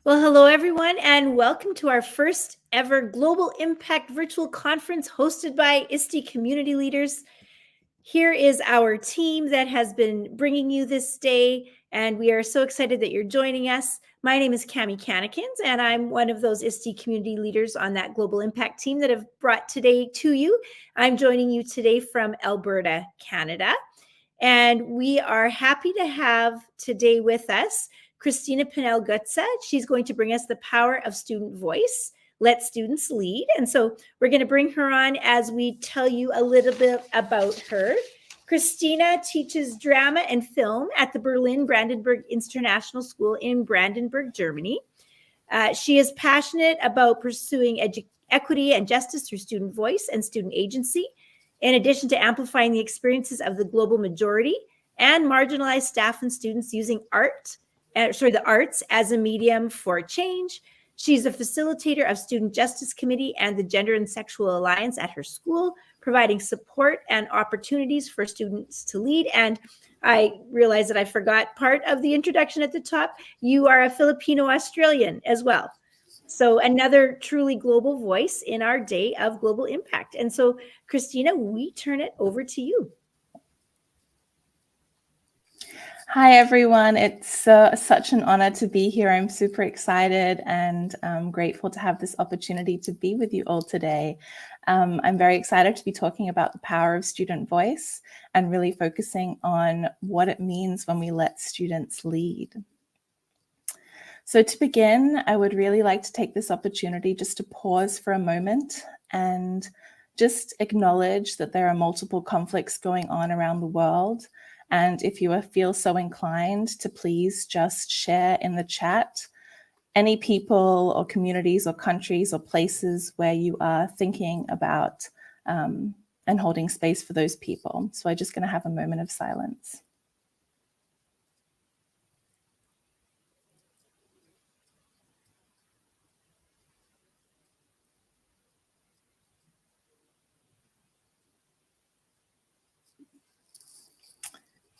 Well, hello, everyone, and welcome to our first ever Global Impact virtual conference hosted by ISTE community leaders. Here is our team that has been bringing you this day, and we are so excited that you're joining us. My name is Cami Cannikins, and I'm one of those ISTE community leaders on that Global Impact team that have brought today to you. I'm joining you today from Alberta, Canada, and we are happy to have today with us Kristina Pennell. She's going to bring us the power of student voice. Let students lead. And so we're going to bring her on as we tell you a little bit about her. Kristina teaches drama and film at the Berlin Brandenburg International School in Brandenburg, Germany. She is passionate about pursuing equity and justice through student voice and student agency, in addition to amplifying the experiences of the global majority and marginalized staff and students using the arts as a medium for change. She's a facilitator of Student Justice Committee and the Gender and Sexual Alliance at her school, providing support and opportunities for students to lead. And I realized that I forgot part of the introduction at the top. You are a Filipino-Australian as well. So another truly global voice in our day of global impact. And so, Kristina, we turn it over to you. Hi, everyone. It's such an honor to be here. I'm super excited and grateful to have this opportunity to be with you all today. I'm very excited to be talking about the power of student voice and really focusing on what it means when we let students lead. So to begin, I would really like to take this opportunity just to pause for a moment and just acknowledge that there are multiple conflicts going on around the world. And if you feel so inclined to please just share in the chat any people or communities or countries or places where you are thinking about and holding space for those people. So I'm just going to have a moment of silence.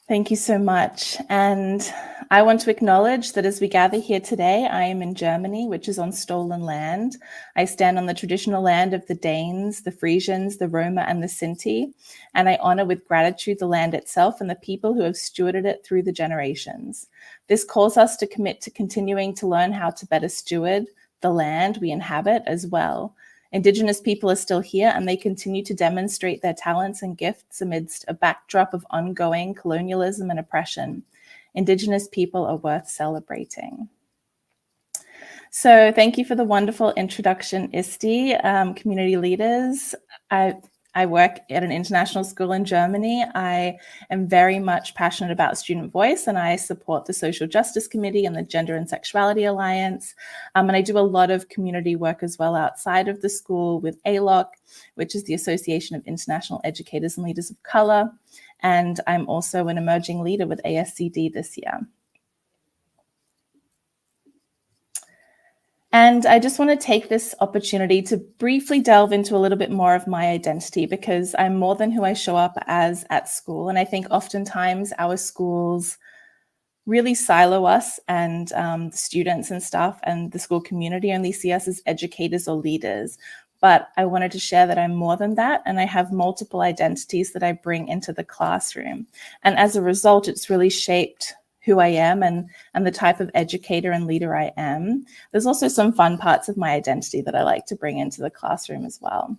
Thank you so much. And I want to acknowledge that as we gather here today, I am in Germany, which is on stolen land. I stand on the traditional land of the Danes, the Frisians, the Roma, and the Sinti, and I honor with gratitude the land itself and the people who have stewarded it through the generations. This calls us to commit to continuing to learn how to better steward the land we inhabit as well. Indigenous people are still here, and they continue to demonstrate their talents and gifts amidst a backdrop of ongoing colonialism and oppression. Indigenous people are worth celebrating. So thank you for the wonderful introduction, ISTE, community leaders. I work at an international school in Germany. I am very much passionate about student voice, and I support the Social Justice Committee and the Gender and Sexuality Alliance. And I do a lot of community work as well outside of the school with ALOC, which is the Association of International Educators and Leaders of Color. And I'm also an emerging leader with ASCD this year. And I just want to take this opportunity to briefly delve into a little bit more of my identity, because I'm more than who I show up as at school. And I think oftentimes our schools really silo us and the students and staff and the school community only see us as educators or leaders. But I wanted to share that I'm more than that, and I have multiple identities that I bring into the classroom. And as a result, it's really shaped who I am and the type of educator and leader I am. There's also some fun parts of my identity that I like to bring into the classroom as well.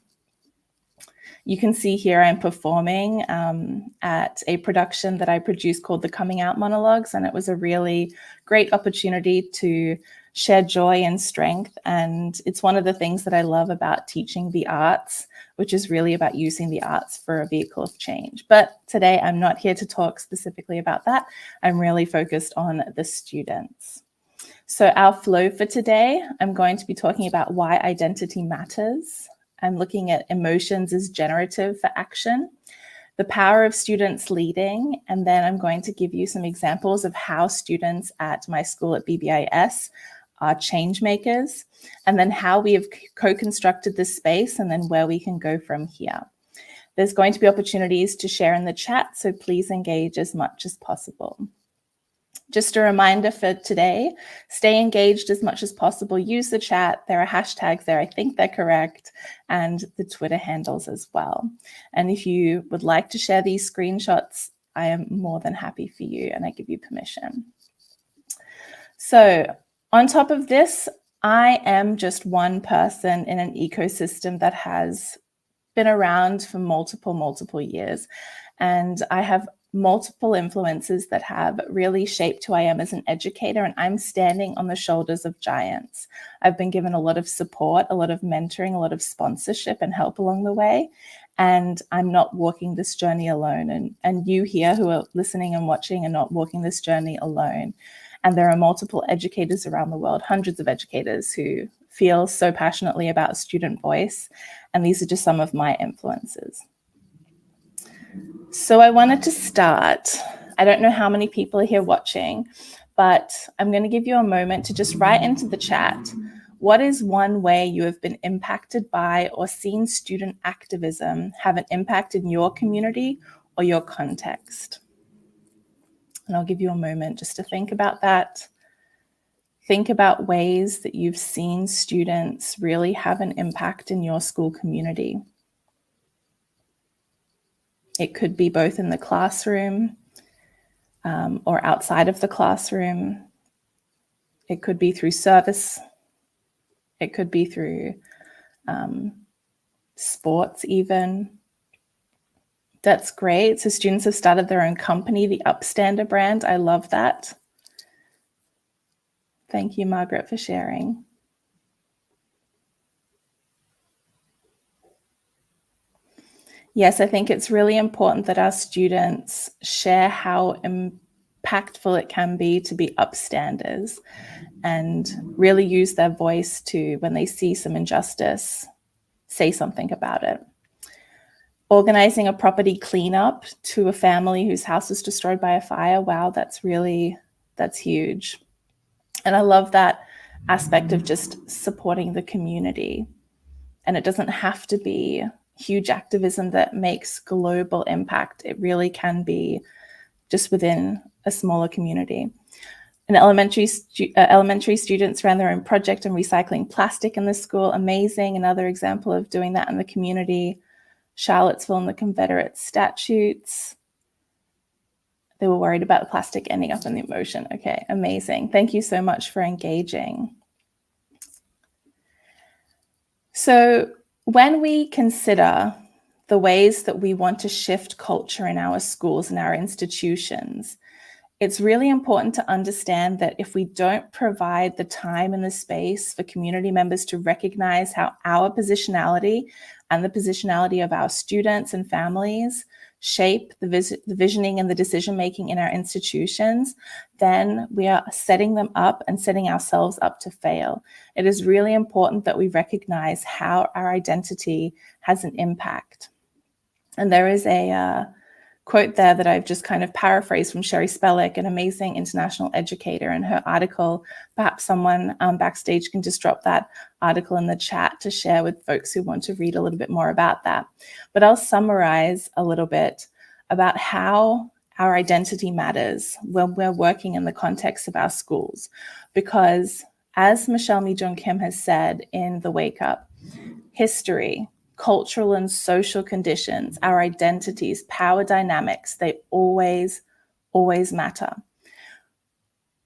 You can see here I'm performing at a production that I produced called The Coming Out Monologues, and it was a really great opportunity to share joy and strength. And it's one of the things that I love about teaching the arts, which is really about using the arts for a vehicle of change. But today I'm not here to talk specifically about that. I'm really focused on the students. So our flow for today, I'm going to be talking about why identity matters. I'm looking at emotions as generative for action, the power of students leading, and then I'm going to give you some examples of how students at my school at BBIS are change makers, and then how we have co-constructed this space, and then where we can go from here. There's going to be opportunities to share in the chat, so please engage as much as possible. Just a reminder for today, stay engaged as much as possible. Use the chat. There are hashtags there. I think they're correct. And the Twitter handles as well. And if you would like to share these screenshots, I am more than happy for you, and I give you permission. So on top of this, I am just one person in an ecosystem that has been around for multiple years. And I have multiple influences that have really shaped who I am as an educator, and I'm standing on the shoulders of giants. I've been given a lot of support, a lot of mentoring, a lot of sponsorship and help along the way, and I'm not walking this journey alone. And you here who are listening and watching are not walking this journey alone. And there are multiple educators around the world, hundreds of educators who feel so passionately about student voice, and these are just some of my influences. So I wanted to start. I don't know how many people are here watching, but I'm going to give you a moment to just write into the chat, what is one way you have been impacted by or seen student activism have an impact in your community or your context? And I'll give you a moment just to think about that. Think about ways that you've seen students really have an impact in your school community. It could be both in the classroom or outside of the classroom. It could be through service. It could be through sports even. That's great. So students have started their own company, the Upstander brand. I love that. Thank you, Margaret, for sharing. Yes, I think it's really important that our students share how impactful it can be to be upstanders and really use their voice to, when they see some injustice, say something about it. Organizing a property cleanup to a family whose house was destroyed by a fire. Wow, that's huge. And I love that aspect of just supporting the community. And it doesn't have to be huge activism that makes global impact. It really can be just within a smaller community. And elementary students ran their own project on recycling plastic in the school. Amazing. Another example of doing that in the community. Charlottesville and the Confederate statutes. They were worried about the plastic ending up in the ocean. Okay, amazing. Thank you so much for engaging. So when we consider the ways that we want to shift culture in our schools and our institutions, it's really important to understand that if we don't provide the time and the space for community members to recognize how our positionality and the positionality of our students and families shape the visioning and the decision-making in our institutions, then we are setting them up and setting ourselves up to fail. It is really important that we recognize how our identity has an impact. And there is a quote there that I've just kind of paraphrased from Sherry Spellick, an amazing international educator, and her article. Perhaps someone backstage can just drop that article in the chat to share with folks who want to read a little bit more about that. But I'll summarize a little bit about how our identity matters when we're working in the context of our schools. Because as Michelle Mi Jung Kim has said in The Wake Up, history, cultural and social conditions, our identities, power dynamics, they always matter.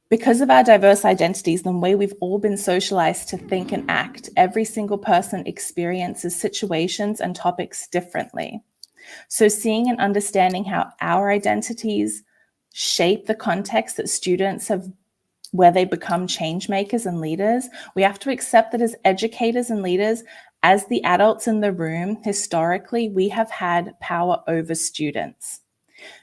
Because of our diverse identities, the way we've all been socialized to think and act, every single person experiences situations and topics differently. So seeing and understanding how our identities shape the context that students have, where they become change makers and leaders, we have to accept that as educators and leaders, as the adults in the room, historically, we have had power over students.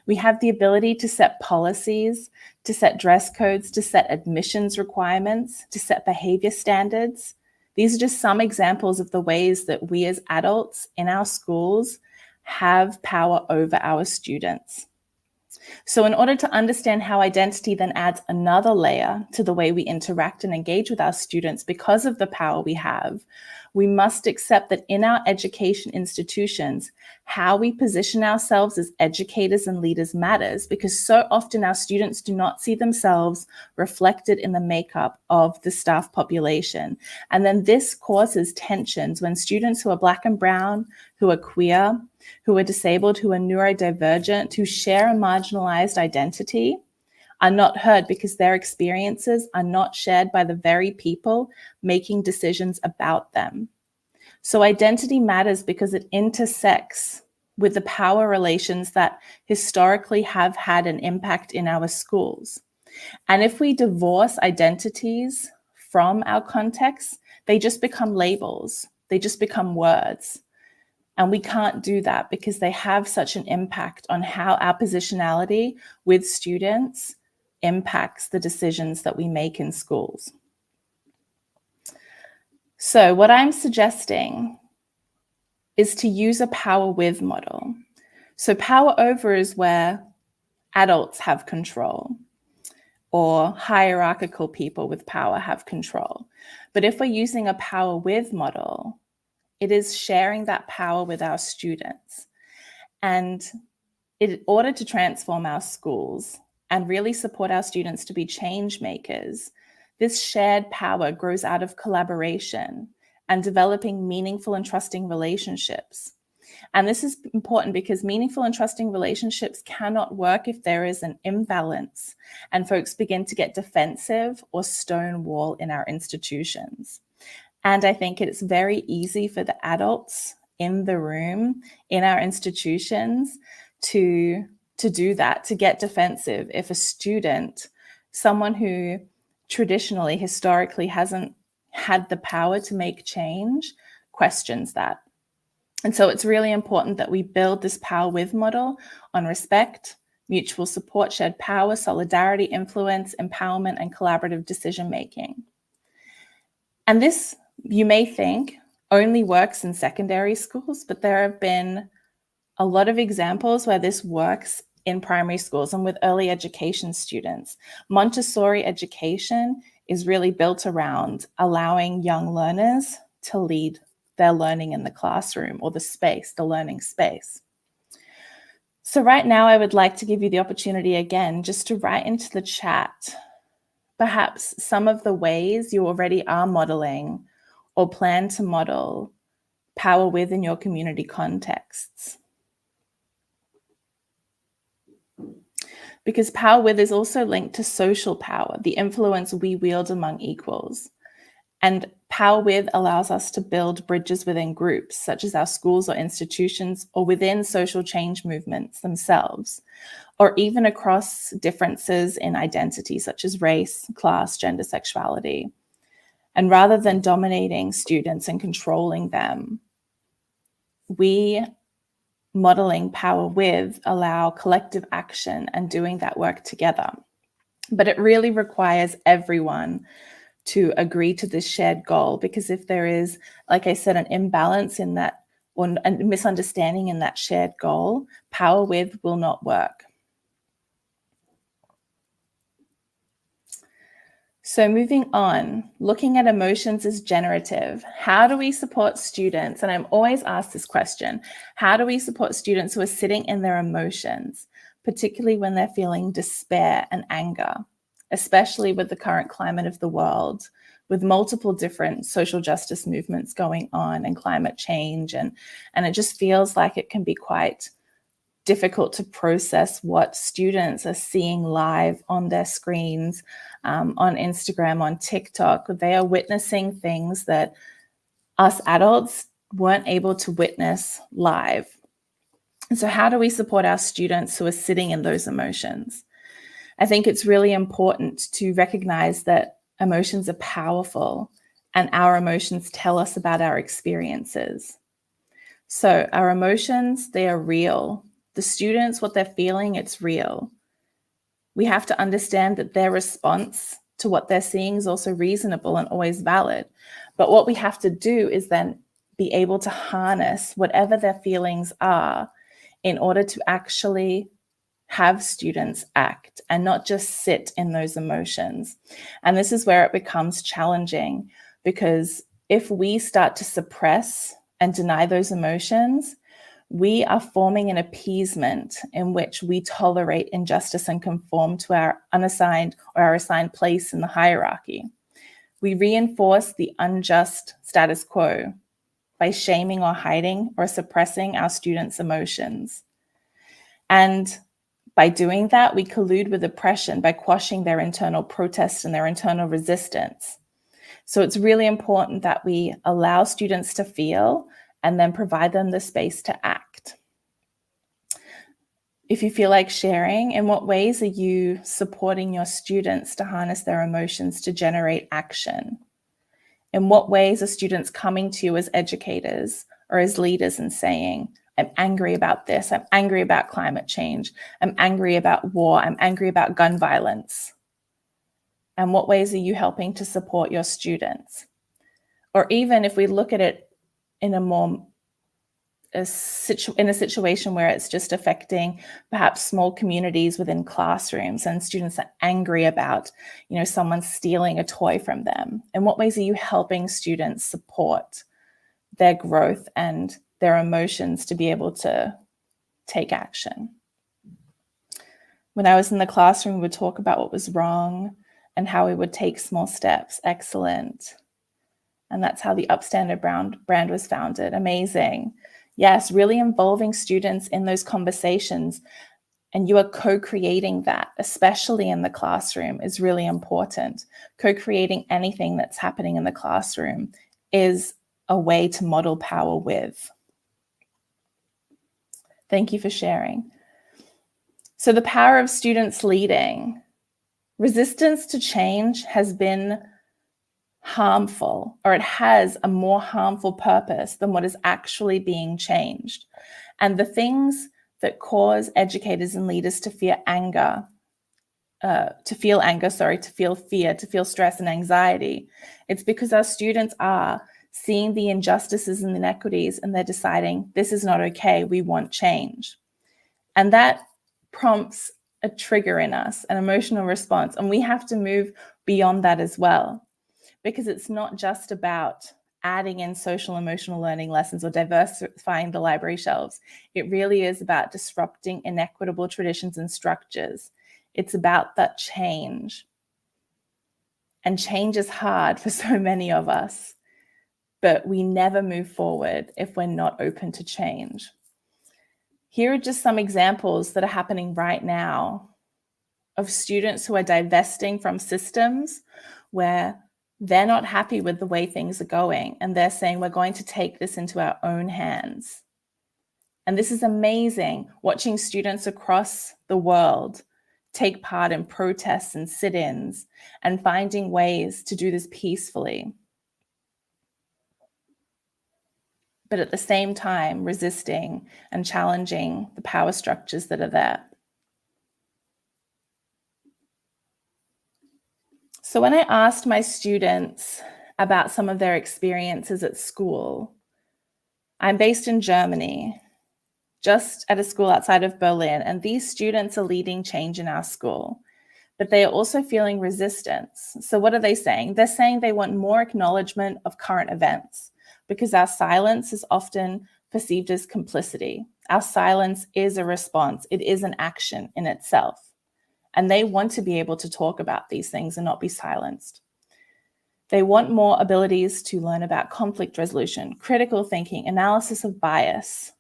We have the ability to set policies, to set dress codes, to set admissions requirements, to set behavior standards. These are just some examples of the ways that we as adults in our schools have power over our students. So in order to understand how identity then adds another layer to the way we interact and engage with our students because of the power we have, We must accept that in our education institutions, how we position ourselves as educators and leaders matters, because so often our students do not see themselves reflected in the makeup of the staff population. And then this causes tensions when students who are Black and brown, who are queer, who are disabled, who are neurodivergent, who share a marginalized identity, are not heard because their experiences are not shared by the very people making decisions about them. So identity matters because it intersects with the power relations that historically have had an impact in our schools. And if we divorce identities from our context, they just become labels, they just become words. And we can't do that because they have such an impact on how our positionality with students impacts the decisions that we make in schools. So what I'm suggesting is to use a power with model. So power over is where adults have control, or hierarchical people with power have control. But if we're using a power with model, it is sharing that power with our students. And in order to transform our schools and really support our students to be change makers, this shared power grows out of collaboration and developing meaningful and trusting relationships. And this is important because meaningful and trusting relationships cannot work if there is an imbalance and folks begin to get defensive or stonewall in our institutions. And I think it's very easy for the adults in the room, in our institutions, to do that, to get defensive if a student, someone who traditionally, historically hasn't had the power to make change, questions that. And so it's really important that we build this power with model on respect, mutual support, shared power, solidarity, influence, empowerment, and collaborative decision-making. And this, you may think, only works in secondary schools, but there have been a lot of examples where this works in primary schools and with early education students. Montessori education is really built around allowing young learners to lead their learning in the classroom or the space, the learning space. So right now, I would like to give you the opportunity again, just to write into the chat, perhaps some of the ways you already are modeling or plan to model power within your community contexts. Because power with is also linked to social power, the influence we wield among equals. And power with allows us to build bridges within groups, such as our schools or institutions, or within social change movements themselves, or even across differences in identity, such as race, class, gender, sexuality. And rather than dominating students and controlling them, we modeling power with allow collective action and doing that work together. But it really requires everyone to agree to this shared goal, because if there is, like I said, an imbalance in that or a misunderstanding in that shared goal, power with will not work. So moving on, looking at emotions as generative. How do we support students? And I'm always asked this question, how do we support students who are sitting in their emotions, particularly when they're feeling despair and anger, especially with the current climate of the world, with multiple different social justice movements going on and climate change. And it just feels like it can be quite difficult to process what students are seeing live on their screens, on Instagram, on TikTok. They are witnessing things that us adults weren't able to witness live. And so how do we support our students who are sitting in those emotions? I think it's really important to recognize that emotions are powerful and our emotions tell us about our experiences. So our emotions, they are real. The students, what they're feeling, it's real. We have to understand that their response to what they're seeing is also reasonable and always valid. But what we have to do is then be able to harness whatever their feelings are in order to actually have students act and not just sit in those emotions. And this is where it becomes challenging, because if we start to suppress and deny those emotions, we are forming an appeasement in which we tolerate injustice and conform to our unassigned or our assigned place in the hierarchy. We reinforce the unjust status quo by shaming or hiding or suppressing our students' emotions. And by doing that, we collude with oppression by quashing their internal protest and their internal resistance. So it's really important that we allow students to feel and then provide them the space to act. If you feel like sharing, in what ways are you supporting your students to harness their emotions to generate action? In what ways are students coming to you as educators or as leaders and saying, I'm angry about this, I'm angry about climate change, I'm angry about war, I'm angry about gun violence? And what ways are you helping to support your students? Or even if we look at it in a situation where it's just affecting perhaps small communities within classrooms and students are angry about, someone stealing a toy from them. In what ways are you helping students support their growth and their emotions to be able to take action? When I was in the classroom, we would talk about what was wrong and how we would take small steps. Excellent. And that's how the Upstander brand was founded. Amazing. Yes, really involving students in those conversations, and you are co-creating that, especially in the classroom, is really important. Co-creating anything that's happening in the classroom is a way to model power with. Thank you for sharing. So the power of students leading. Resistance to change has been harmful, or it has a more harmful purpose than what is actually being changed. And the things that cause educators and leaders to feel anger, to feel fear, to feel stress and anxiety, it's because our students are seeing the injustices and inequities and they're deciding, this is not okay, we want change. And that prompts a trigger in us, an emotional response. And we have to move beyond that as well, because it's not just about adding in social emotional learning lessons or diversifying the library shelves. It really is about disrupting inequitable traditions and structures. It's about that change. And change is hard for so many of us, but we never move forward if we're not open to change. Here are just some examples that are happening right now of students who are divesting from systems where they're not happy with the way things are going. And they're saying, we're going to take this into our own hands. And this is amazing, watching students across the world take part in protests and sit-ins and finding ways to do this peacefully. But at the same time, resisting and challenging the power structures that are there. So when I asked my students about some of their experiences at school, I'm based in Germany, just at a school outside of Berlin, and these students are leading change in our school, but they are also feeling resistance. So what are they saying? They're saying they want more acknowledgement of current events, because our silence is often perceived as complicity. Our silence is a response. It is an action in itself. And they want to be able to talk about these things and not be silenced. They want more abilities to learn about conflict resolution, critical thinking, analysis of bias.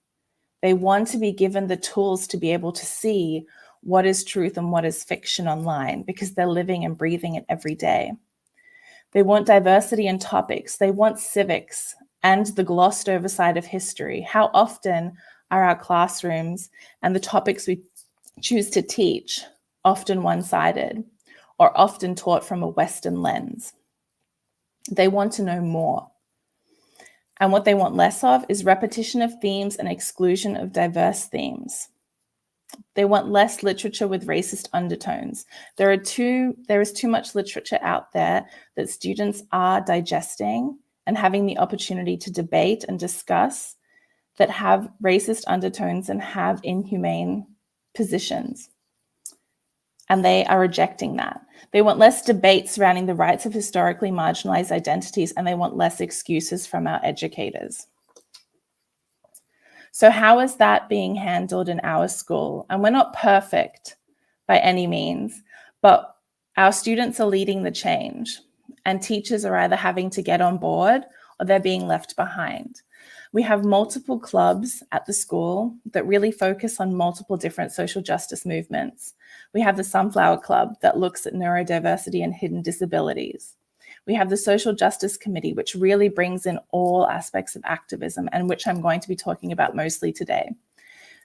They want to be given the tools to be able to see what is truth and what is fiction online, because they're living and breathing it every day. They want diversity in topics. They want civics and the glossed over side of history. How often are our classrooms and the topics we choose to teach often one-sided or often taught from a Western lens? They want to know more. And what they want less of is repetition of themes and exclusion of diverse themes. They want less literature with racist undertones. There is too much literature out there that students are digesting and having the opportunity to debate and discuss that have racist undertones and have inhumane positions. and they are rejecting that. They want less debate surrounding the rights of historically marginalized identities, and they want less excuses from our educators. So how is that being handled in our school? And we're not perfect by any means, but our students are leading the change, and teachers are either having to get on board or they're being left behind. We have multiple clubs at the school that really focus on multiple different social justice movements. We have the Sunflower Club that looks at neurodiversity and hidden disabilities. We have the Social Justice Committee, which really brings in all aspects of activism, and which I'm going to be talking about mostly today.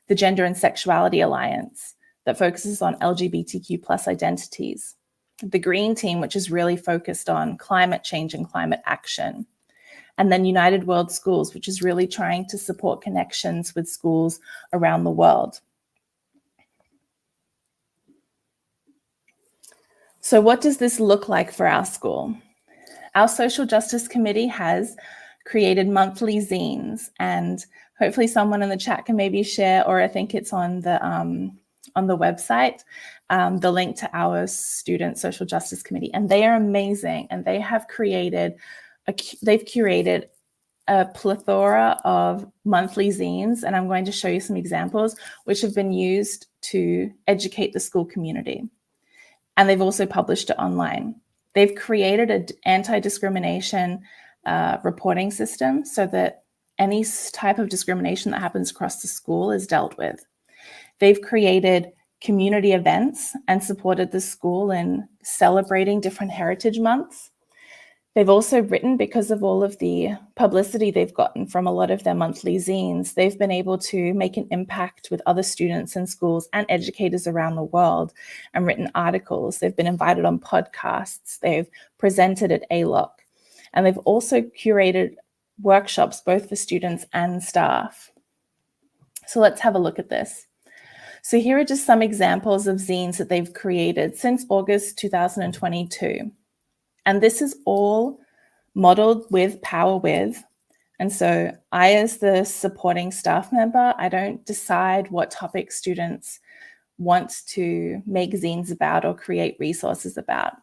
The Gender and Sexuality Alliance that focuses on LGBTQ+ identities. The Green Team, which is really focused on climate change and climate action. And then United World Schools, which is really trying to support connections with schools around the world. So what does this look like for our school? Our Social Justice Committee has created monthly zines, and hopefully someone in the chat can maybe share, or I think it's on the website, the link to our Student Social Justice Committee. And they are amazing, and they have they've curated a plethora of monthly zines, and I'm going to show you some examples which have been used to educate the school community. And they've also published it online. They've created an anti-discrimination reporting system so that any type of discrimination that happens across the school is dealt with. They've created community events and supported the school in celebrating different heritage months. They've also written, because of all of the publicity they've gotten from a lot of their monthly zines, they've been able to make an impact with other students in schools and educators around the world, and written articles. They've been invited on podcasts. They've presented at ALOC. And they've also curated workshops, both for students and staff. So let's have a look at this. So here are just some examples of zines that they've created since August 2022. And this is all modeled with Power With. And so I, as the supporting staff member, I don't decide what topics students want to make zines about or create resources about.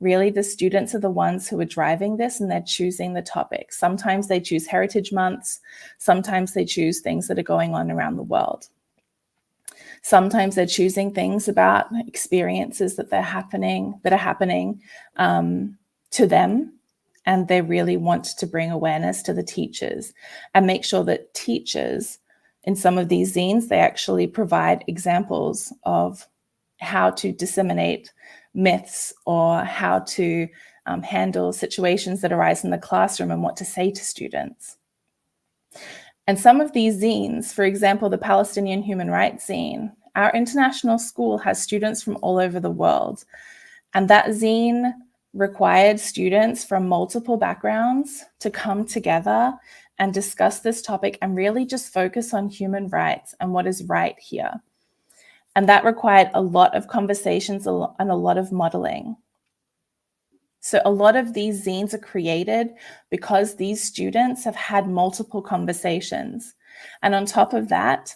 Really, the students are the ones who are driving this, and they're choosing the topics. Sometimes they choose heritage months. Sometimes they choose things that are going on around the world. Sometimes they're choosing things about experiences that are happening to them, and they really want to bring awareness to the teachers and make sure that teachers in some of these zines, they actually provide examples of how to disseminate myths or how to handle situations that arise in the classroom and what to say to students. And some of these zines, for example, the Palestinian Human Rights Zine, our international school has students from all over the world. And that zine required students from multiple backgrounds to come together and discuss this topic and really just focus on human rights and what is right here. And that required a lot of conversations and a lot of modeling. So a lot of these zines are created because these students have had multiple conversations. And on top of that,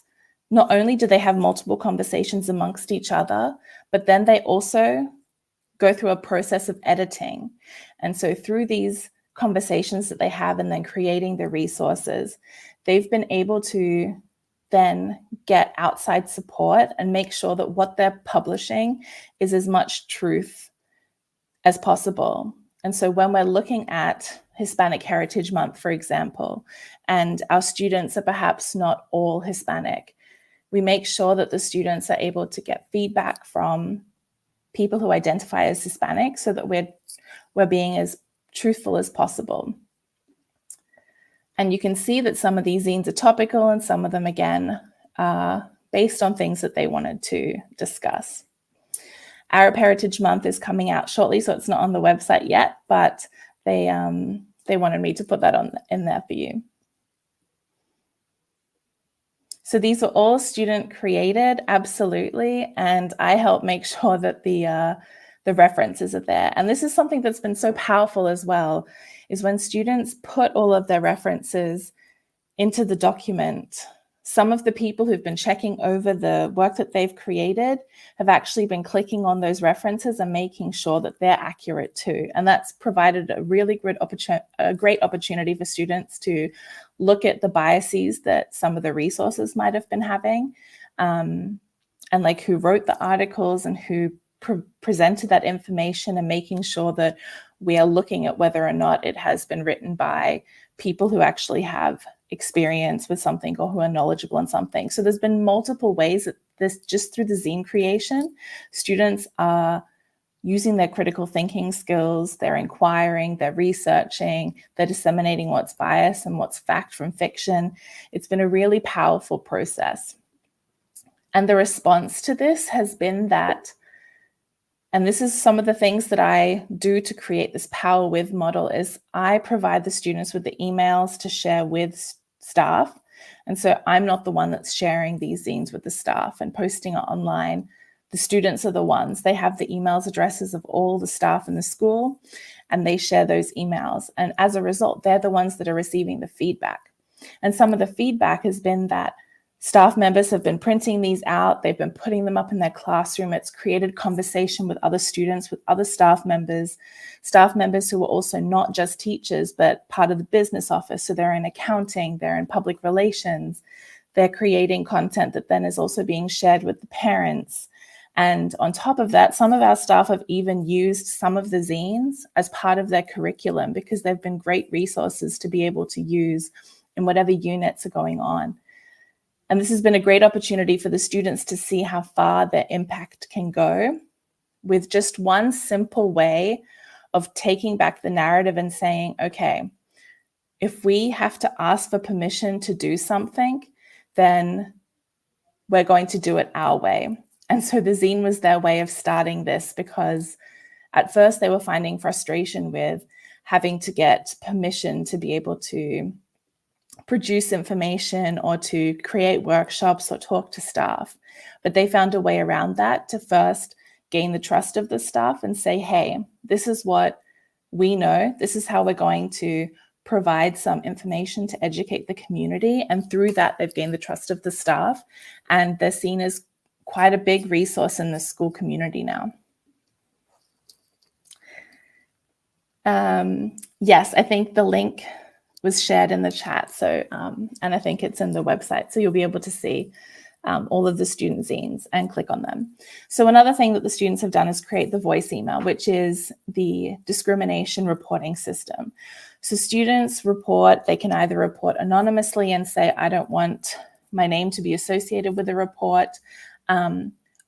not only do they have multiple conversations amongst each other, but then they also go through a process of editing. And so through these conversations that they have and then creating the resources, they've been able to then get outside support and make sure that what they're publishing is as much truth as possible. And so when we're looking at Hispanic Heritage Month, for example, and our students are perhaps not all Hispanic, we make sure that the students are able to get feedback from people who identify as Hispanic so that we're being as truthful as possible. And you can see that some of these zines are topical and some of them, again, are based on things that they wanted to discuss. Arab Heritage Month is coming out shortly, so it's not on the website yet, but they wanted me to put that in there for you. So these are all student created, absolutely, and I help make sure that the references are there. And this is something that's been so powerful as well, is when students put all of their references into the document, some of the people who've been checking over the work that they've created have actually been clicking on those references and making sure that they're accurate too. And that's provided a really great opportunity for students to look at the biases that some of the resources might have been having, and like who wrote the articles and who presented that information, and making sure that we are looking at whether or not it has been written by people who actually have experience with something or who are knowledgeable in something. So there's been multiple ways that this, just through the zine creation, students are using their critical thinking skills, they're inquiring, they're researching, they're disseminating what's bias and what's fact from fiction. It's been a really powerful process. And the response to this has been that, and this is some of the things that I do to create this Power With model, is I provide the students with the emails to share with staff. And so I'm not the one that's sharing these zines with the staff and posting it online. The students are the ones. They have the emails addresses of all the staff in the school, and they share those emails. And as a result, they're the ones that are receiving the feedback. And some of the feedback has been that staff members have been printing these out. They've been putting them up in their classroom. It's created conversation with other students, with other staff members who are also not just teachers, but part of the business office. So they're in accounting, they're in public relations. They're creating content that then is also being shared with the parents. And on top of that, some of our staff have even used some of the zines as part of their curriculum, because they've been great resources to be able to use in whatever units are going on. And this has been a great opportunity for the students to see how far their impact can go with just one simple way of taking back the narrative and saying, okay, if we have to ask for permission to do something, then we're going to do it our way. And so the zine was their way of starting this, because at first they were finding frustration with having to get permission to be able to produce information or to create workshops or talk to staff. But they found a way around that to first gain the trust of the staff and say, hey, this is what we know. This is how we're going to provide some information to educate the community. And through that, they've gained the trust of the staff, and they're seen as quite a big resource in the school community now. Yes, I think the link was shared in the chat. So, and I think it's in the website. So you'll be able to see all of the student zines and click on them. So another thing that the students have done is create the voice email, which is the discrimination reporting system. So students report, they can either report anonymously and say, I don't want my name to be associated with the report,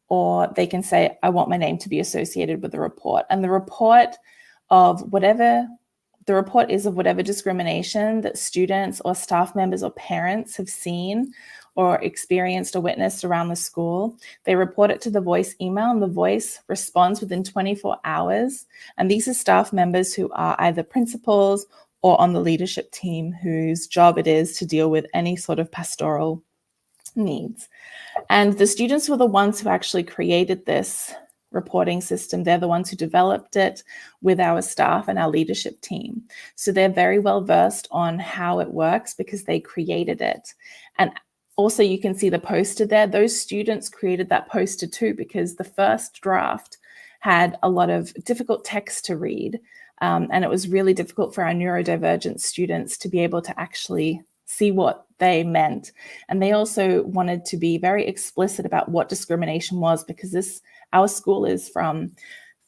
or they can say, I want my name to be associated with the report. And the report is of whatever discrimination that students or staff members or parents have seen or experienced or witnessed around the school. They report it to the voice email, and the voice responds within 24 hours. And these are staff members who are either principals or on the leadership team, whose job it is to deal with any sort of pastoral needs. And the students were the ones who actually created this reporting system. They're the ones who developed it with our staff and our leadership team. So they're very well versed on how it works because they created it. And also you can see the poster there. Those students created that poster too, because the first draft had a lot of difficult text to read. And it was really difficult for our neurodivergent students to be able to actually see what they meant. And they also wanted to be very explicit about what discrimination was, because our school is from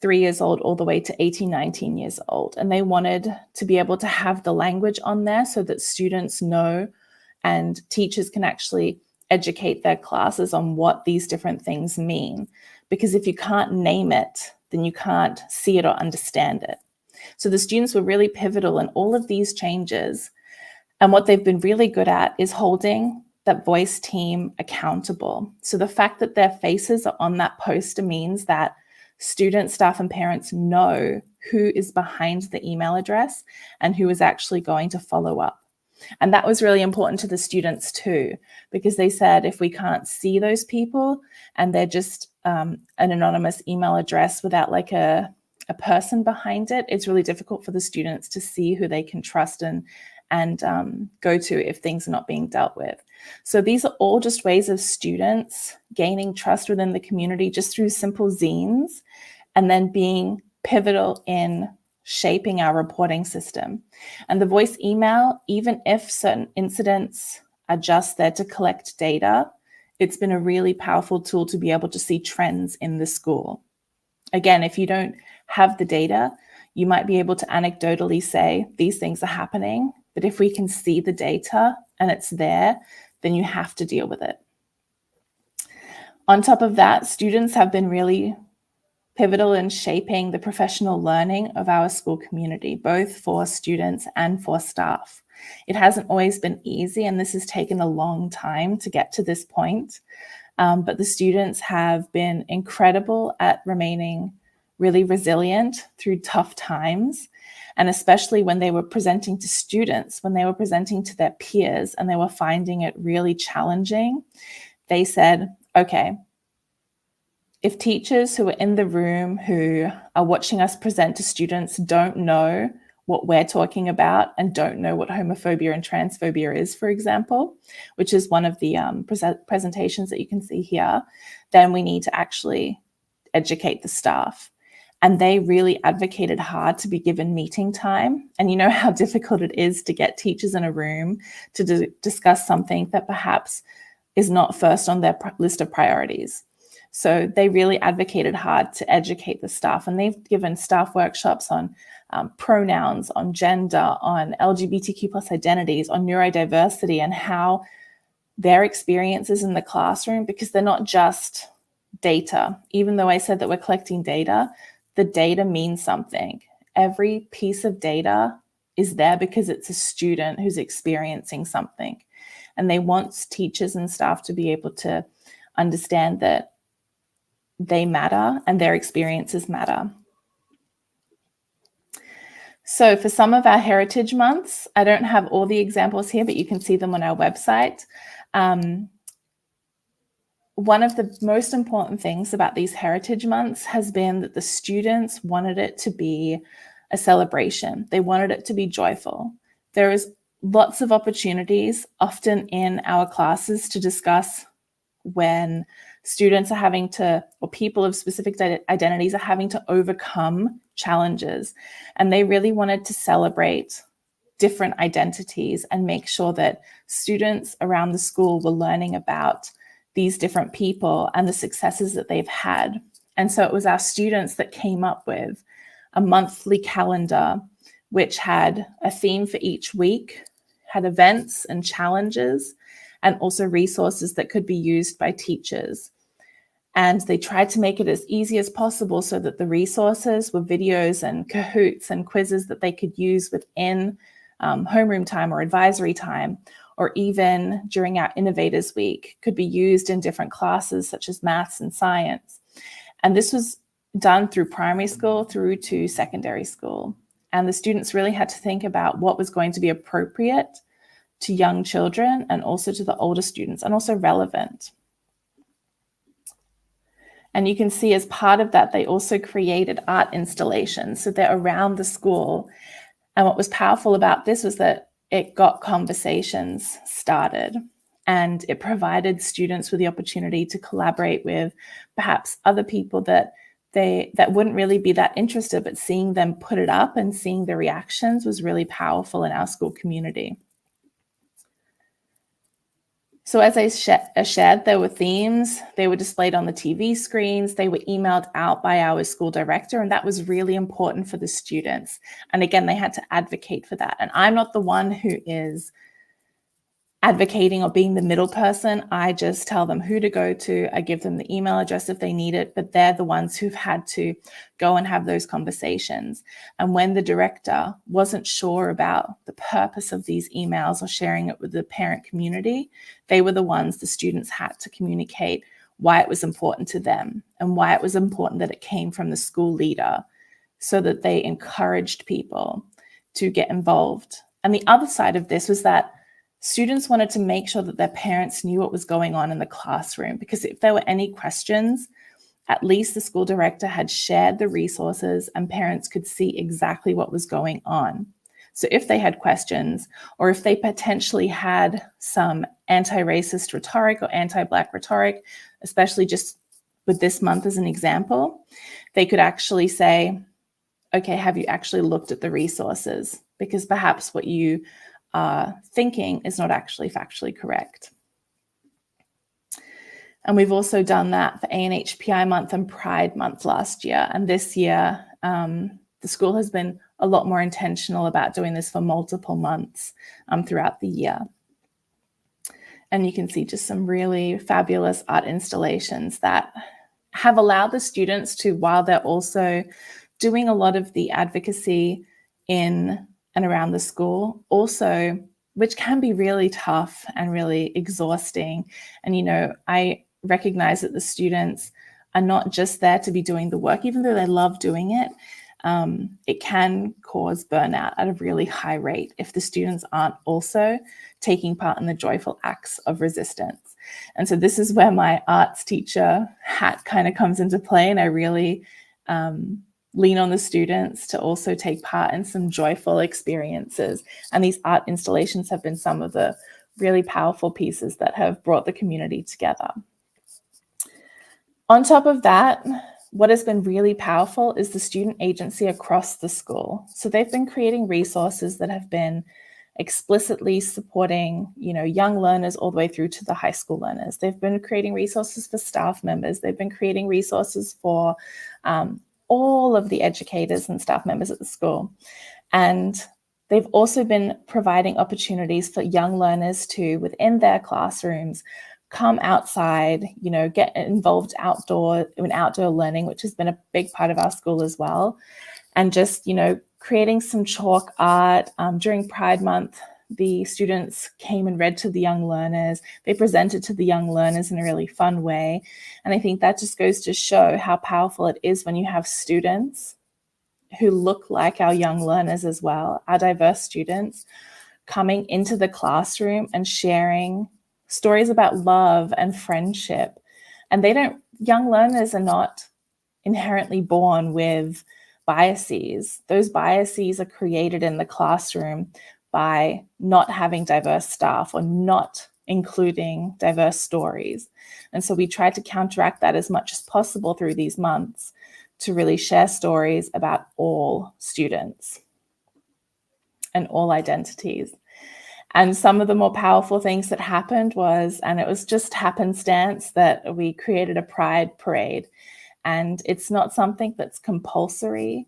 3 years old all the way to 18, 19 years old. And they wanted to be able to have the language on there so that students know and teachers can actually educate their classes on what these different things mean. Because if you can't name it, then you can't see it or understand it. So the students were really pivotal in all of these changes. And what they've been really good at is holding that voice team accountable. So the fact that their faces are on that poster means that students, staff, and parents know who is behind the email address and who is actually going to follow up. And that was really important to the students too, because they said, if we can't see those people and they're just an anonymous email address without like a person behind it, it's really difficult for the students to see who they can trust and and go to if things are not being dealt with. So these are all just ways of students gaining trust within the community just through simple zines, and then being pivotal in shaping our reporting system. And the voice email, even if certain incidents are just there to collect data, it's been a really powerful tool to be able to see trends in the school. Again, if you don't have the data, you might be able to anecdotally say these things are happening, but if we can see the data and it's there, then you have to deal with it. On top of that, students have been really pivotal in shaping the professional learning of our school community, both for students and for staff. It hasn't always been easy, and this has taken a long time to get to this point. But the students have been incredible at remaining really resilient through tough times. And especially when they were presenting to students, when they were presenting to their peers and they were finding it really challenging, they said, okay, if teachers who are in the room who are watching us present to students don't know what we're talking about and don't know what homophobia and transphobia is, for example, which is one of the presentations that you can see here, then we need to actually educate the staff. And they really advocated hard to be given meeting time. And you know how difficult it is to get teachers in a room to discuss something that perhaps is not first on their list of priorities. So they really advocated hard to educate the staff, and they've given staff workshops on pronouns, on gender, on LGBTQ plus identities, on neurodiversity, and how their experiences in the classroom, because they're not just data. Even though I said that we're collecting data, the data means something. Every piece of data is there because it's a student who's experiencing something. And they want teachers and staff to be able to understand that they matter and their experiences matter. So for some of our heritage months, I don't have all the examples here, but you can see them on our website. One of the most important things about these heritage months has been that the students wanted it to be a celebration. They wanted it to be joyful. There is lots of opportunities, often in our classes, to discuss when students are having to, or people of specific identities are having to overcome challenges. And they really wanted to celebrate different identities and make sure that students around the school were learning about these different people and the successes that they've had. And so it was our students that came up with a monthly calendar, which had a theme for each week, had events and challenges, and also resources that could be used by teachers. And they tried to make it as easy as possible so that the resources were videos and Kahoots and quizzes that they could use within homeroom time or advisory time, or even during our Innovators Week, could be used in different classes such as maths and science. And this was done through primary school through to secondary school. And the students really had to think about what was going to be appropriate to young children and also to the older students, and also relevant. And you can see as part of that, they also created art installations. So they're around the school. And what was powerful about this was that it got conversations started, and it provided students with the opportunity to collaborate with perhaps other people that wouldn't really be that interested, but seeing them put it up and seeing the reactions was really powerful in our school community. So as I shared, there were themes, they were displayed on the TV screens, they were emailed out by our school director, and that was really important for the students. And again, they had to advocate for that. And I'm not the one who is advocating or being the middle person. I just tell them who to go to. I give them the email address if they need it, but they're the ones who've had to go and have those conversations. And when the director wasn't sure about the purpose of these emails or sharing it with the parent community, they were the ones the students had to communicate why it was important to them and why it was important that it came from the school leader, so that they encouraged people to get involved. And the other side of this was that students wanted to make sure that their parents knew what was going on in the classroom, because if there were any questions, at least the school director had shared the resources and parents could see exactly what was going on. So if they had questions, or if they potentially had some anti-racist rhetoric or anti-Black rhetoric, especially just with this month as an example, they could actually say, okay, have you actually looked at the resources? Because perhaps what you are thinking is not actually factually correct. And we've also done that for ANHPI month and Pride month last year. And this year, the school has been a lot more intentional about doing this for multiple months throughout the year. And you can see just some really fabulous art installations that have allowed the students to, while they're also doing a lot of the advocacy in and around the school, also, which can be really tough and really exhausting. And, you know, I recognize that the students are not just there to be doing the work, even though they love doing it. It can cause burnout at a really high rate if the students aren't also taking part in the joyful acts of resistance. And so this is where my arts teacher hat kind of comes into play, and I really lean on the students to also take part in some joyful experiences. And these art installations have been some of the really powerful pieces that have brought the community together. On top of that, what has been really powerful is the student agency across the school. So they've been creating resources that have been explicitly supporting, you know, young learners all the way through to the high school learners. They've been creating resources for staff members. They've been creating resources for all of the educators and staff members at the school. And they've also been providing opportunities for young learners to, within their classrooms, come outside, you know, get involved in outdoor learning, which has been a big part of our school as well. And just, you know, creating some chalk art. During Pride Month, the students came and read to the young learners. They presented to the young learners in a really fun way. And I think that just goes to show how powerful it is when you have students who look like our young learners as well, our diverse students, coming into the classroom and sharing stories about love and friendship. And young learners are not inherently born with biases. Those biases are created in the classroom by not having diverse staff or not including diverse stories. And so we try to counteract that as much as possible through these months to really share stories about all students and all identities. And some of the more powerful things that happened was, and it was just happenstance, that we created a Pride parade. And it's not something that's compulsory.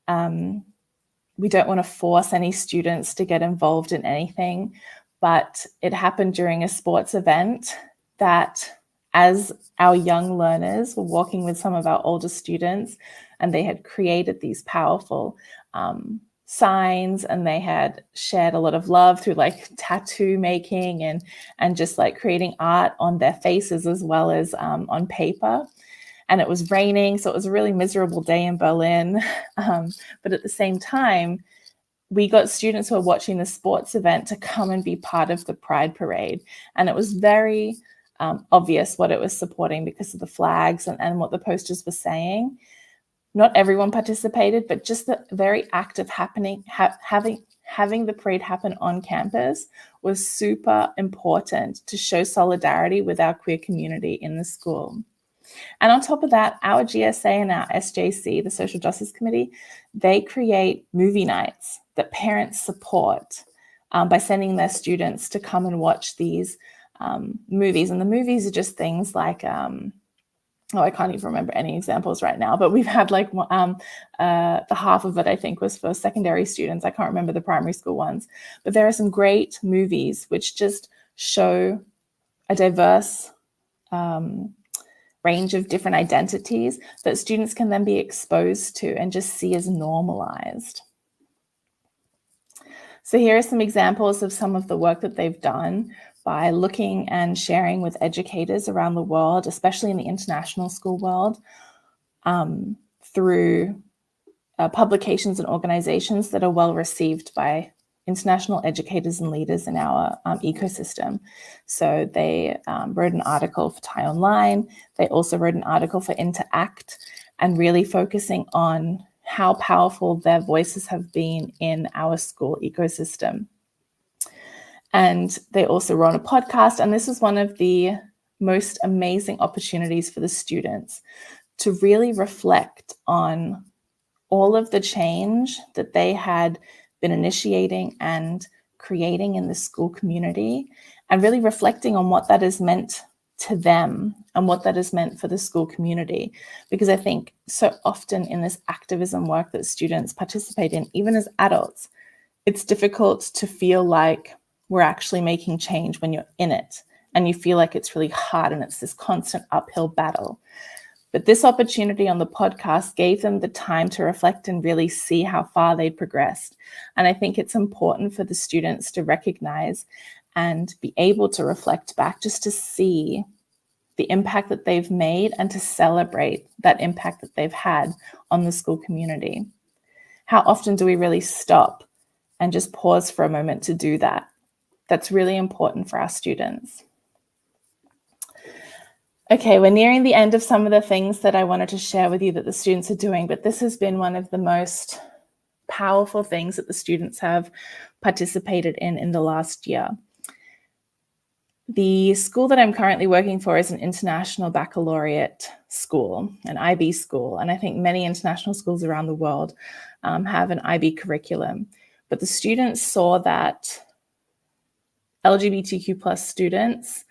We don't want to force any students to get involved in anything, but it happened during a sports event that, as our young learners were walking with some of our older students, and they had created these powerful signs, and they had shared a lot of love through like tattoo making and just like creating art on their faces as well as on paper. And it was raining, so it was a really miserable day in Berlin. But at the same time, we got students who were watching the sports event to come and be part of the Pride Parade. And it was very obvious what it was supporting because of the flags and what the posters were saying. Not everyone participated, but just the very act of having the parade happen on campus was super important to show solidarity with our queer community in the school. And on top of that, our GSA and our SJC, the Social Justice Committee, they create movie nights that parents support by sending their students to come and watch these movies. And the movies are just things like, I can't even remember any examples right now, but we've had like the half of it, I think, was for secondary students. I can't remember the primary school ones. But there are some great movies which just show a diverse range of different identities that students can then be exposed to and just see as normalized. So here are some examples of some of the work that they've done by looking and sharing with educators around the world, especially in the international school world, through publications and organizations that are well received by international educators and leaders in our ecosystem. So they wrote an article for Thai Online. They also wrote an article for Interact, and really focusing on how powerful their voices have been in our school ecosystem. And they also run a podcast, and this is one of the most amazing opportunities for the students to really reflect on all of the change that they had been initiating and creating in the school community, and really reflecting on what that has meant to them and what that has meant for the school community. Because I think so often in this activism work that students participate in, even as adults, it's difficult to feel like we're actually making change when you're in it, and you feel like it's really hard and it's this constant uphill battle. But this opportunity on the podcast gave them the time to reflect and really see how far they progressed. And I think it's important for the students to recognize and be able to reflect back, just to see the impact that they've made and to celebrate that impact that they've had on the school community. How often do we really stop and just pause for a moment to do that? That's really important for our students. Okay, we're nearing the end of some of the things that I wanted to share with you that the students are doing, but this has been one of the most powerful things that the students have participated in the last year. The school that I'm currently working for is an international baccalaureate school, an IB school, and I think many international schools around the world have an IB curriculum. But the students saw that LGBTQ plus students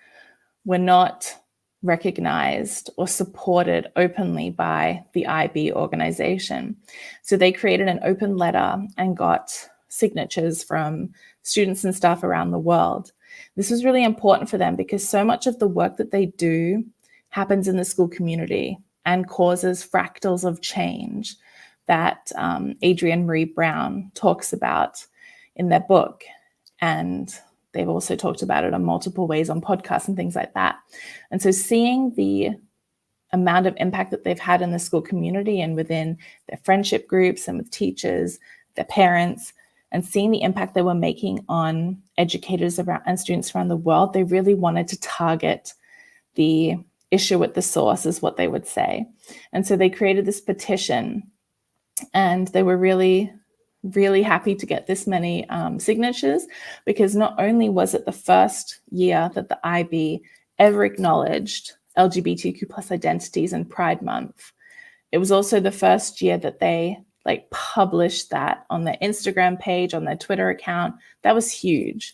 were not recognized or supported openly by the IB organization. So they created an open letter and got signatures from students and staff around the world. This was really important for them because so much of the work that they do happens in the school community and causes fractals of change that Adrienne Marie Brown talks about in their book. And they've also talked about it in multiple ways on podcasts and things like that. And so seeing the amount of impact that they've had in the school community and within their friendship groups and with teachers, their parents, and seeing the impact they were making on educators around and students around the world, they really wanted to target the issue at the source, is what they would say. And so they created this petition, and they were really happy to get this many signatures, because not only was it the first year that the IB ever acknowledged LGBTQ plus identities in Pride Month, it was also the first year that they published that on their Instagram page, on their Twitter account. That was huge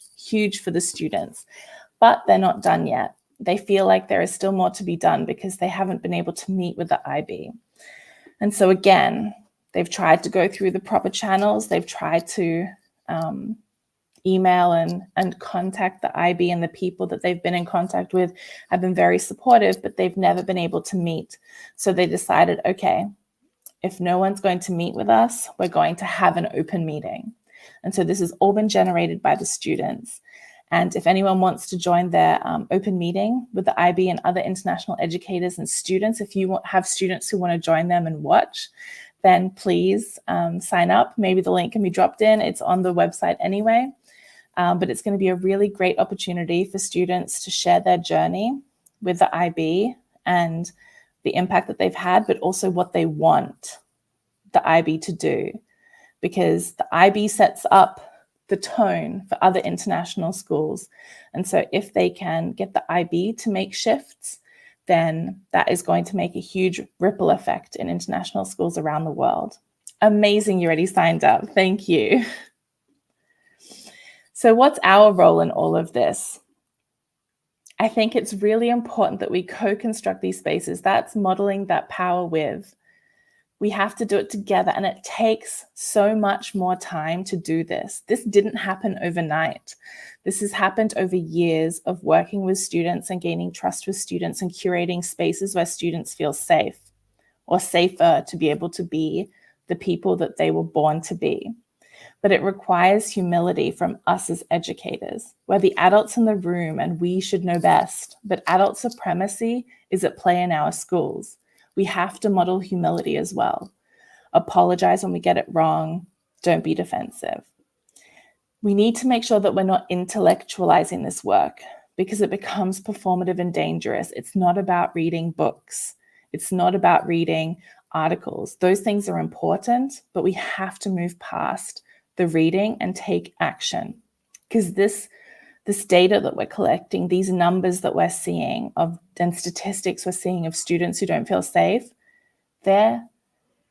for the students. But they're not done yet. They feel like there is still more to be done because they haven't been able to meet with the IB. And so again, they've tried to go through the proper channels. They've tried to email and contact the IB, and the people that they've been in contact with have been very supportive, but they've never been able to meet. So they decided, okay, if no one's going to meet with us, we're going to have an open meeting. And so this has all been generated by the students. And if anyone wants to join their open meeting with the IB and other international educators and students, if you have students who want to join them and watch, then please sign up. Maybe the link can be dropped in. It's on the website anyway. But it's going to be a really great opportunity for students to share their journey with the IB and the impact that they've had, but also what they want the IB to do. Because the IB sets up the tone for other international schools. And so if they can get the IB to make shifts, then that is going to make a huge ripple effect in international schools around the world. Amazing, you already signed up. Thank you. So what's our role in all of this? I think it's really important that we co-construct these spaces. That's modeling that power with. We have to do it together, and it takes so much more time to do this. This didn't happen overnight. This has happened over years of working with students and gaining trust with students and curating spaces where students feel safe or safer to be able to be the people that they were born to be. But it requires humility from us as educators. We're the adults in the room and we should know best, but adult supremacy is at play in our schools. We have to model humility as well. Apologize when we get it wrong. Don't be defensive. We need to make sure that we're not intellectualizing this work because it becomes performative and dangerous. It's not about reading books. It's not about reading articles. Those things are important, but we have to move past the reading and take action, because this data that we're collecting, these numbers that we're seeing and statistics we're seeing of students who don't feel safe, they're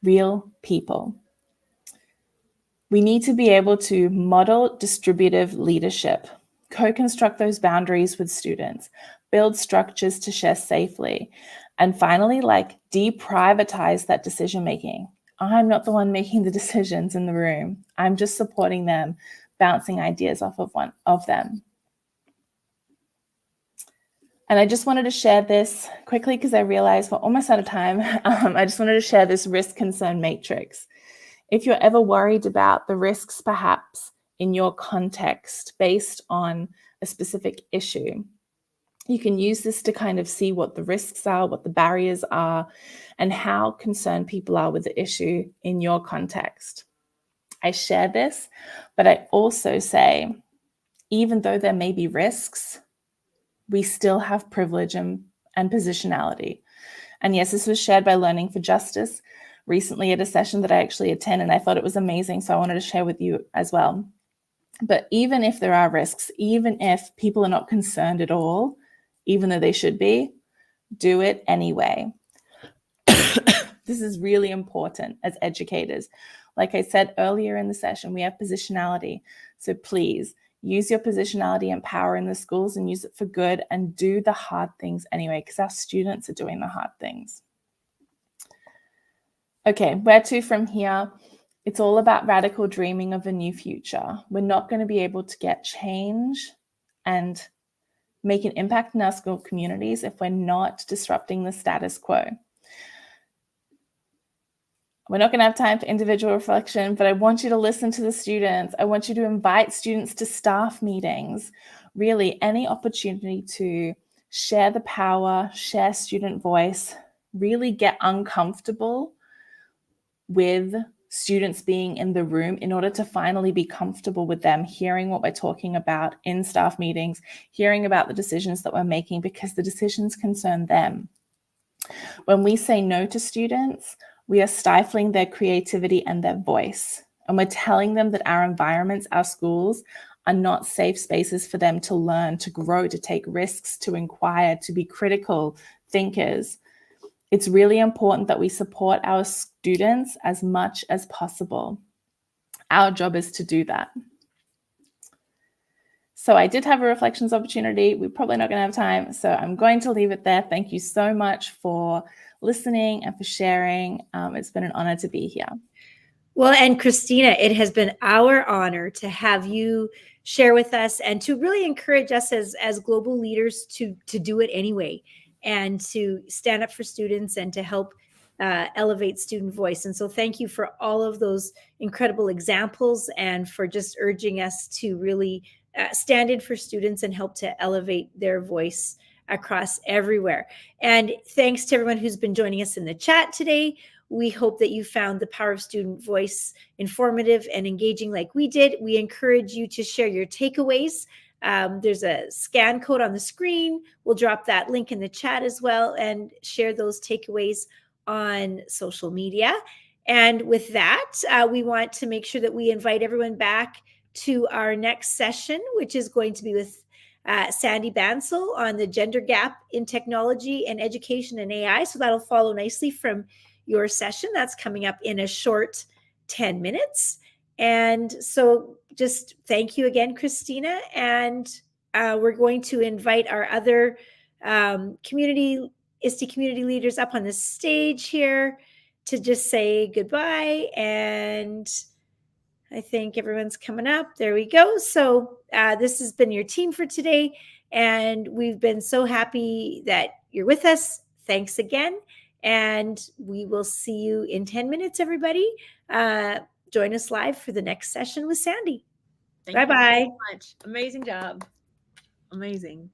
real people. We need to be able to model distributive leadership, co-construct those boundaries with students, build structures to share safely, and finally, deprivatize that decision-making. I'm not the one making the decisions in the room. I'm just supporting them, bouncing ideas off of them. And I just wanted to share this quickly because I realized we're almost out of time. I just wanted to share this risk concern matrix. If you're ever worried about the risks, perhaps in your context based on a specific issue, you can use this to kind of see what the risks are, what the barriers are, and how concerned people are with the issue in your context. I share this, but I also say, even though there may be risks, we still have privilege and positionality. And yes, this was shared by Learning for Justice recently at a session that I actually attended, and I thought it was amazing, so I wanted to share with you as well. But even if there are risks, even if people are not concerned at all, even though they should be, do it anyway. This is really important as educators. Like I said earlier in the session, we have positionality. So please use your positionality and power in the schools and use it for good, and do the hard things anyway, because our students are doing the hard things. Okay, where to from here? It's all about radical dreaming of a new future. We're not going to be able to get change and make an impact in our school communities if we're not disrupting the status quo. We're not going to have time for individual reflection, but I want you to listen to the students. I want you to invite students to staff meetings. Really, any opportunity to share the power, share student voice, really get uncomfortable with students being in the room in order to finally be comfortable with them, hearing what we're talking about in staff meetings, hearing about the decisions that we're making, because the decisions concern them. When we say no to students, we are stifling their creativity and their voice. And we're telling them that our environments, our schools, are not safe spaces for them to learn, to grow, to take risks, to inquire, to be critical thinkers. It's really important that we support our students as much as possible. Our job is to do that. So I did have a reflections opportunity. We're probably not going to have time, so I'm going to leave it there. Thank you so much for listening and for sharing. It's been an honor to be here. Well, and Kristina, it has been our honor to have you share with us and to really encourage us as global leaders to do it anyway, and to stand up for students and to help elevate student voice. And so thank you for all of those incredible examples, and for just urging us to really stand in for students and help to elevate their voice across everywhere. And thanks to everyone who's been joining us in the chat today. We hope that you found the Power of Student Voice informative and engaging like we did. We encourage you to share your takeaways. There's a scan code on the screen. We'll drop that link in the chat as well, and share those takeaways on social media. And with that, we want to make sure that we invite everyone back to our next session, which is going to be with Sandy Bansal on the gender gap in technology and education and AI. So that'll follow nicely from your session. That's coming up in a short 10 minutes. And so just thank you again, Kristina. And we're going to invite our other ISTE community leaders up on the stage here to just say goodbye. And I think everyone's coming up. There we go. So this has been your team for today. And we've been so happy that you're with us. Thanks again. And we will see you in 10 minutes, everybody. Join us live for the next session with Sandy. Bye-bye. Thank you so much. Amazing job. Amazing.